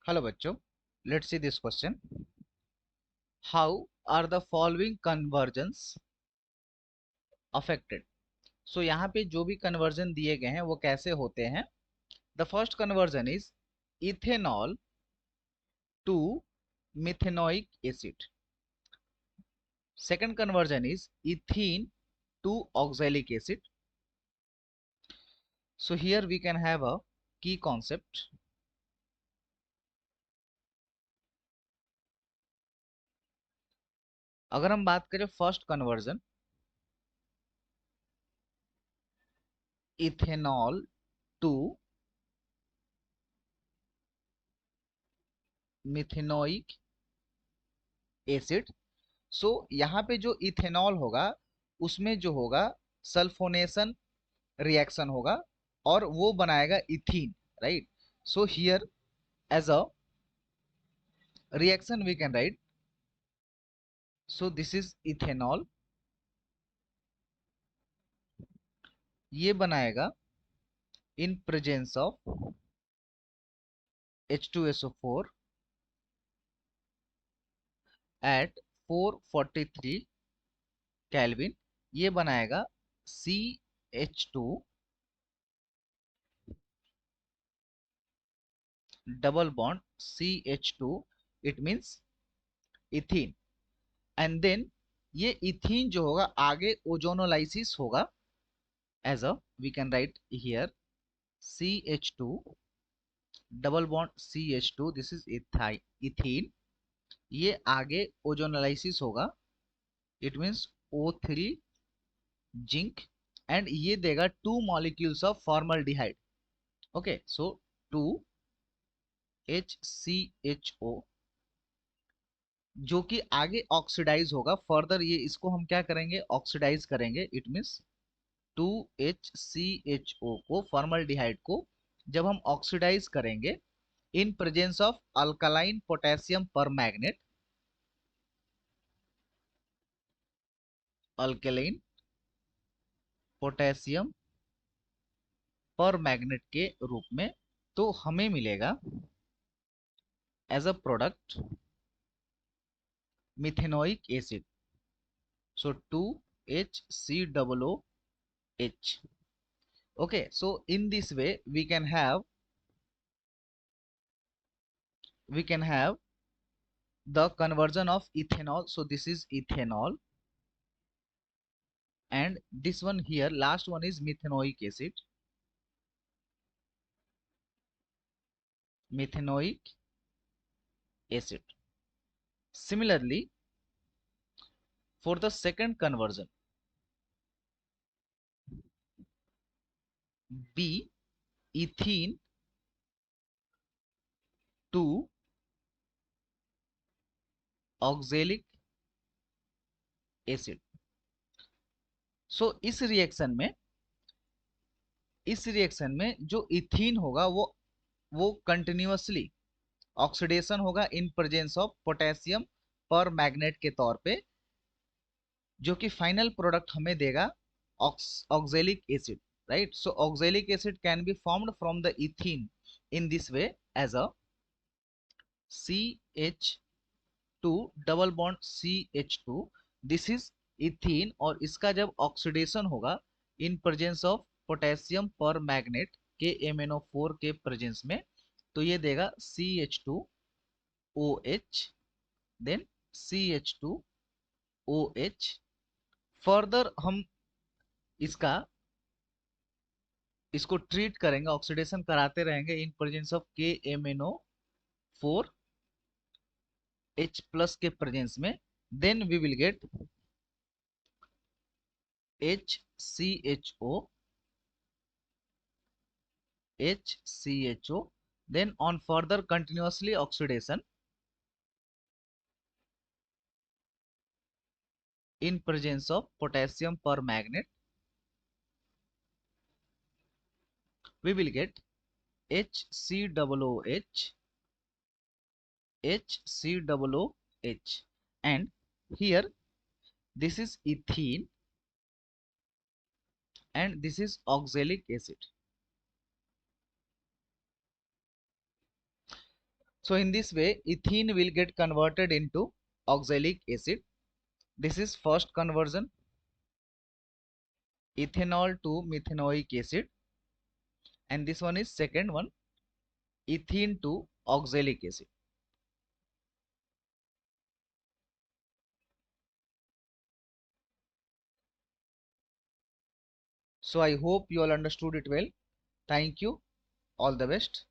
Hello बच्चों, let's see this question. How are the following conversions affected? So यहाँ पे जो भी कन्वर्जन दिए गए हैं वो कैसे होते हैं। The first conversion is ethanol to methanoic acid. Second conversion is ethene to oxalic acid. So here we can have a key concept. अगर हम बात करें first conversion, ethanol to methanoic acid. So यहाँ पे जो इथेनॉल होगा उसमें जो होगा सल्फोनेशन रिएक्शन होगा और वो बनाएगा ethene, right. So here as a reaction we can write, so this is ethanol, ये बनाएगा in presence of H2SO4 at 443 kelvin. ये बनाएगा CH2 double bond CH2, it means ethene. And then ये ethene जो होगा आगे ओजोनोलाइसिस होगा. As a we can write here CH2 double bond CH2, this is ethene. ये आगे ओजोनोलाइसिस होगा, it means O3 zinc. And ये देगा 2 molecules of formaldehyde. Okay, so 2HCHO जो कि आगे ऑक्सीडाइज होगा फर्दर. ये इसको हम क्या करेंगे, ऑक्सीडाइज करेंगे. इट मींस 2HCHO को, फॉर्मल्डिहाइड को जब हम ऑक्सीडाइज करेंगे in presence of alkaline potassium permanganate, alkaline potassium permanganate के रूप में, तो हमें मिलेगा as a product methanoic acid. So 2HCOOH. Okay, so in this way we can have the conversion of ethanol. So this is ethanol, and this one here last one is methanoic acid. Methanoic acid. Similarly, for the second conversion, B ethene to oxalic acid. So इस reaction में जो ethene होगा वो continuously oxidation होगा इन presence of potassium permanganate के तौर पे, जो कि फाइनल प्रोडक्ट हमें देगा oxalic acid, right. So oxalic acid can be formed from the ethene in this way as a CH2 double bond CH2. This is ethene, और इसका जब ऑक्सीडेशन होगा इन presence of potassium permanganate के MnO4 के presence में, तो ये देगा CH2OH, देन CH2OH. फर्दर हम इसको ट्रीट करेंगे, ऑक्सीडेशन कराते रहेंगे in presence of KMnO4 H plus के प्रेजेंस में. Then we will get HCHO. Then on further continuously oxidation in presence of potassium permanganate, we will get HCOOH, HCOOH. And here this is ethene and this is oxalic acid. So in this way ethene will get converted into oxalic acid. This is first conversion, ethanol to methanoic acid, and this one is second one, ethene to oxalic acid. So I hope you all understood it well. Thank you. All the best.